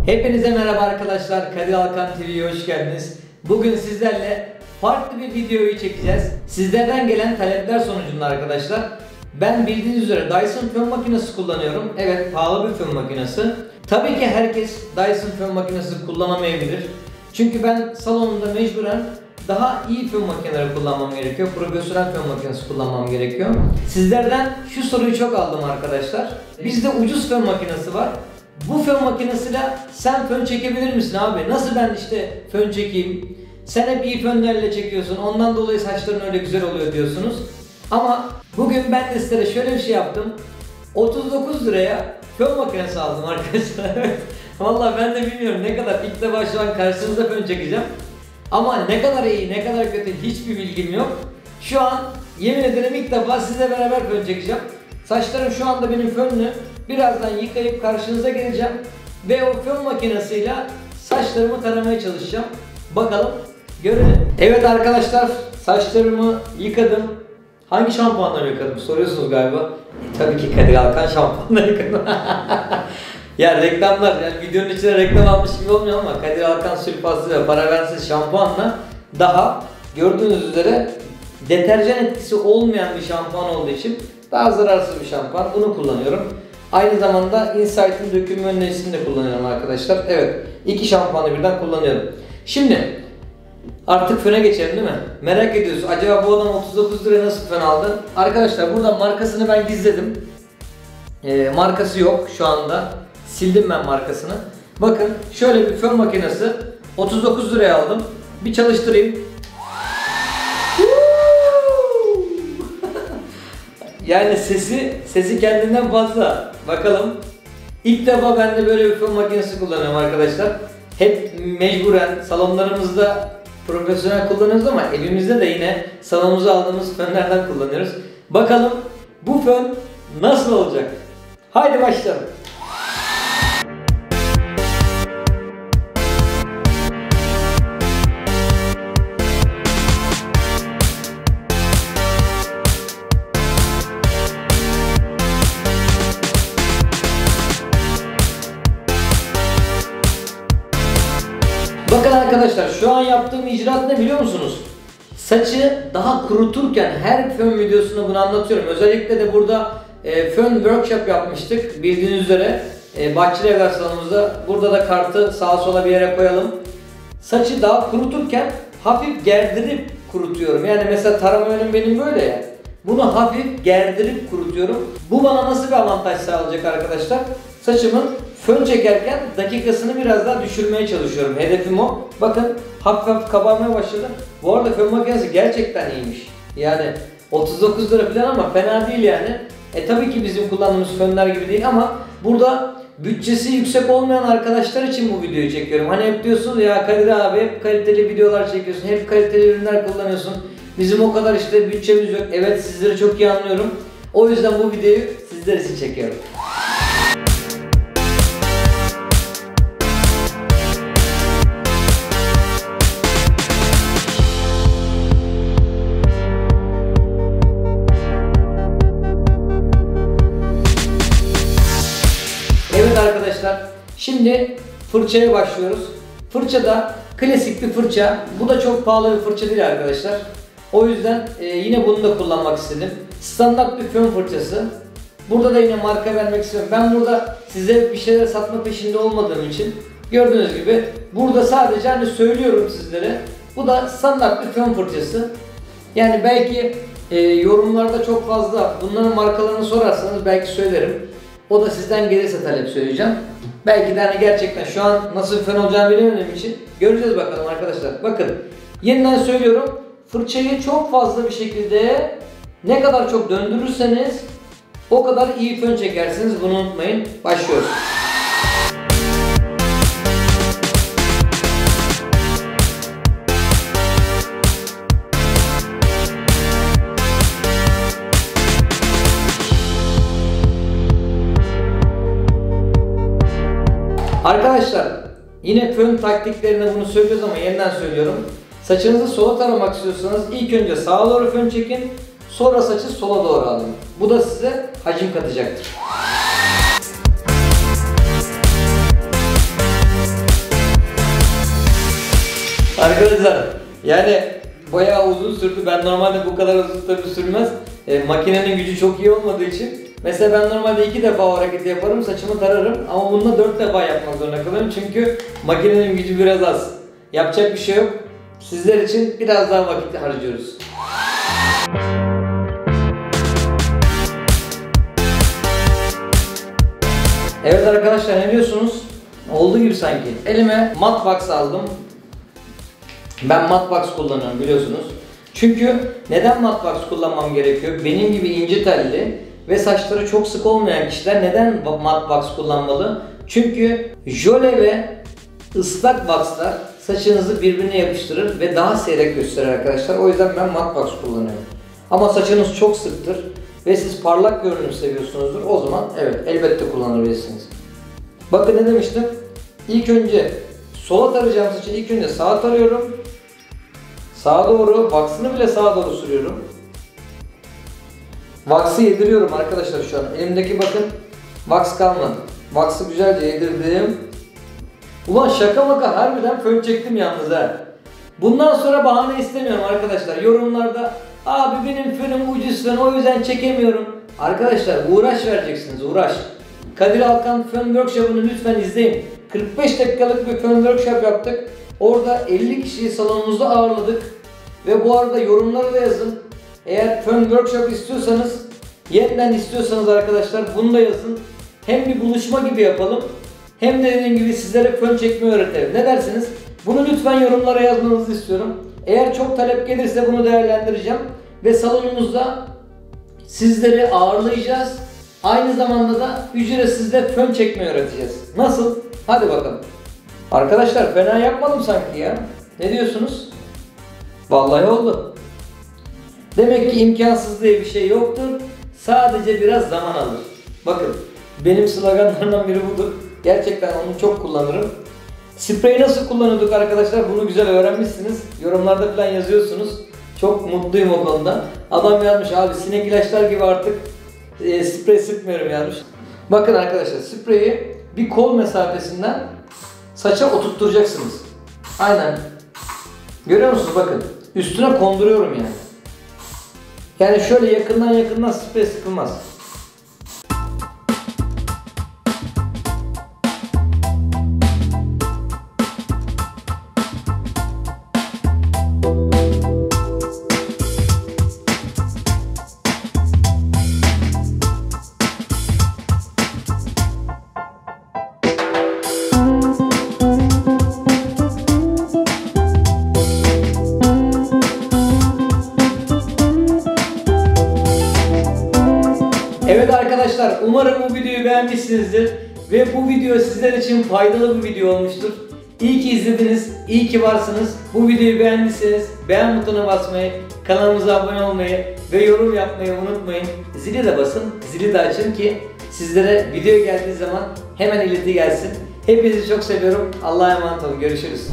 Hepinize merhaba arkadaşlar, Kadir Alkan TV'ye hoş geldiniz. Bugün sizlerle farklı bir videoyu çekeceğiz. Sizlerden gelen talepler sonucunda arkadaşlar, ben bildiğiniz üzere Dyson fön makinesi kullanıyorum. Evet, pahalı bir fön makinesi. Tabii ki herkes Dyson fön makinesi kullanamayabilir. Çünkü ben salonumda mecburen daha iyi fön makineleri kullanmam gerekiyor. Profesyonel fön makinesi kullanmam gerekiyor. Sizlerden şu soruyu çok aldım arkadaşlar. Bizde ucuz fön makinesi var. Bu fön makinesiyle sen fön çekebilir misin abi? Nasıl ben işte fön çekeyim? Sen hep iyi fönlerle çekiyorsun. Ondan dolayı saçların öyle güzel oluyor diyorsunuz. Ama bugün ben de size şöyle bir şey yaptım. 39 liraya fön makinesi aldım arkadaşlar. Vallahi ben de bilmiyorum ne kadar. İlk defa şu an karşınızda fön çekeceğim. Ama ne kadar iyi, ne kadar kötü hiçbir bilgim yok. Şu an yemin ederim ilk defa sizle beraber fön çekeceğim. Saçlarım şu anda benim fönlü. Birazdan yıkayıp karşınıza geleceğim. Ve o fön makinesiyle saçlarımı taramaya çalışacağım. Bakalım, görelim. Evet arkadaşlar, saçlarımı yıkadım. Hangi şampuanla yıkadım soruyorsunuz galiba. Tabii ki Kadir Alkan şampuanla yıkadım. Ya reklamlar, yani videonun içine reklam almış gibi olmuyor ama Kadir Alkan sülfaslı ve parabensiz şampuanla daha gördüğünüz üzere deterjan etkisi olmayan bir şampuan olduğu için daha zararsız bir şampuan. Bunu kullanıyorum. Aynı zamanda Insight'ın dökülme önleyicisini de kullanıyorum arkadaşlar. Evet, iki şampuanı birden kullanıyorum. Şimdi artık föne geçelim değil mi? Merak ediyorsunuz, acaba bu adam 39 liraya nasıl fön aldı? Arkadaşlar burada markasını ben gizledim. Markası yok şu anda. Sildim ben markasını. Bakın şöyle bir fön makinesi 39 liraya aldım. Bir çalıştırayım. Yani sesi kendinden fazla. Bakalım. İlk defa ben de böyle bir fön makinesi kullanıyorum arkadaşlar. Hep mecburen salonlarımızda profesyonel kullanıyoruz ama evimizde de yine salonumuza aldığımız fönlerden kullanıyoruz. Bakalım bu fön nasıl olacak? Haydi başlayalım. Bakın arkadaşlar, şu an yaptığım icraat ne biliyor musunuz? Saçı daha kuruturken her fön videosunda bunu anlatıyorum. Özellikle de burada fön workshop yapmıştık bildiğiniz üzere. Bahçeli Evler salonumuzda. Burada da kartı sağa sola bir yere koyalım. Saçı daha kuruturken hafif gerdirip kurutuyorum. Yani mesela tarama yönüm benim böyle ya. Bunu hafif gerdirip kurutuyorum. Bu bana nasıl bir avantaj sağlayacak arkadaşlar? Saçımın fön çekerken dakikasını biraz daha düşürmeye çalışıyorum. Hedefim o. Bakın hafif hafif kabarmaya başladı. Bu arada fön makinesi gerçekten iyiymiş. Yani 39 lira falan ama fena değil yani. Tabii ki bizim kullandığımız fönler gibi değil ama burada bütçesi yüksek olmayan arkadaşlar için bu videoyu çekiyorum. Hani hep diyorsunuz ya Kadir abi hep kaliteli videolar çekiyorsun, hep kaliteli ürünler kullanıyorsun. Bizim o kadar işte bütçemiz yok. Evet, sizleri çok iyi anlıyorum. O yüzden bu videoyu sizler için çekiyorum. Evet arkadaşlar, şimdi fırçaya başlıyoruz. Fırça da klasik bir fırça. Bu da çok pahalı bir fırça değil arkadaşlar. O yüzden yine bunu da kullanmak istedim. Standart bir fön fırçası. Burada da yine marka vermek istiyorum. Ben burada size bir şeyler satma peşinde olmadığım için gördüğünüz gibi burada sadece hani söylüyorum sizlere. Bu da standart bir fön fırçası. Yani belki yorumlarda çok fazla bunların markalarını sorarsanız belki söylerim. O da sizden gelirse talep söyleyeceğim. Belki de hani gerçekten şu an nasıl bir fön olacağını bilemediğim için göreceğiz bakalım arkadaşlar. Bakın yeniden söylüyorum. Fırçayı çok fazla bir şekilde ne kadar çok döndürürseniz o kadar iyi fön çekersiniz. Bunu unutmayın. Başlıyoruz. Arkadaşlar yine fön taktiklerinde bunu söylüyoruz ama yeniden söylüyorum. Saçınızı sola taramak istiyorsanız ilk önce sağa doğru fön çekin, sonra saçı sola doğru alın. Bu da size hacim katacaktır. Arkadaşlar yani bayağı uzun sürdü. Ben normalde bu kadar uzun tabii sürmez. Makinenin gücü çok iyi olmadığı için. Mesela ben normalde 2 defa o hareketi yaparım, saçımı tararım ama bunda 4 defa yapmak zorunda kalıyorum çünkü makinenin gücü biraz az. Yapacak bir şey yok. Sizler için biraz daha vakit harcıyoruz. Evet arkadaşlar, ne diyorsunuz? Olduğu gibi sanki. Elime Matbox aldım. Ben Matbox kullanıyorum biliyorsunuz. Çünkü neden Matbox kullanmam gerekiyor? Benim gibi ince telli ve saçları çok sık olmayan kişiler neden Matbox kullanmalı? Çünkü jöle ve ıslak waxlar saçınızı birbirine yapıştırır ve daha seyrek gösterir arkadaşlar. O yüzden ben Matbox kullanıyorum. Ama saçınız çok sıktır ve siz parlak görünüm seviyorsunuzdur. O zaman evet, elbette kullanabilirsiniz. Bakın ne demiştim? İlk önce sola tarayacağım saçı, ilk önce sağa tarıyorum. Sağa doğru, wax'ını bile sağa doğru sürüyorum. Wax'ı yediriyorum arkadaşlar şu an. Elimdeki bakın, wax kalmadı. Wax'ı güzelce yedirdim. Ulan şaka maka harbiden fön çektim yalnız ha. Bundan sonra bahane istemiyorum arkadaşlar. Yorumlarda abi benim fönüm ucuz fön, o yüzden çekemiyorum. Arkadaşlar uğraş vereceksiniz, uğraş. Kadir Alkan Fön Workshop'unu lütfen izleyin. 45 dakikalık bir fön workshop yaptık. Orada 50 kişiyi salonumuzda ağırladık. Ve bu arada yorumlara da yazın. Eğer fön workshop istiyorsanız, yeniden istiyorsanız arkadaşlar bunu da yazın. Hem bir buluşma gibi yapalım, hem de dediğim gibi sizlere fön çekmeyi öğretelim. Ne dersiniz? Bunu lütfen yorumlara yazmanızı istiyorum. Eğer çok talep gelirse bunu değerlendireceğim. Ve salonumuzda sizleri ağırlayacağız. Aynı zamanda da ücretsiz de fön çekmeyi öğreteceğiz. Nasıl? Hadi bakalım. Arkadaşlar fena yapmadım sanki ya. Ne diyorsunuz? Vallahi oldu. Demek ki imkansız diye bir şey yoktur. Sadece biraz zaman alır. Bakın benim sloganlarımdan biri budur. Gerçekten onu çok kullanırım. Spreyi nasıl kullanıyorduk arkadaşlar? Bunu güzel öğrenmişsiniz. Yorumlarda falan yazıyorsunuz. Çok mutluyum o konuda. Adam yazmış abi sinek ilaçlar gibi artık sprey sıkmıyorum yazmış. Bakın arkadaşlar, spreyi bir kol mesafesinden saça oturtturacaksınız. Aynen. Görüyor musunuz bakın. Üstüne konduruyorum yani. Yani şöyle yakından sprey sıkılmaz. Evet arkadaşlar, umarım bu videoyu beğenmişsinizdir ve bu video sizler için faydalı bir video olmuştur. İyi ki izlediniz, iyi ki varsınız. Bu videoyu beğendiyseniz beğen butonuna basmayı, kanalımıza abone olmayı ve yorum yapmayı unutmayın. Zili de basın, zili de açın ki sizlere video geldiği zaman hemen ileti gelsin. Hepinizi çok seviyorum. Allah'a emanet olun. Görüşürüz.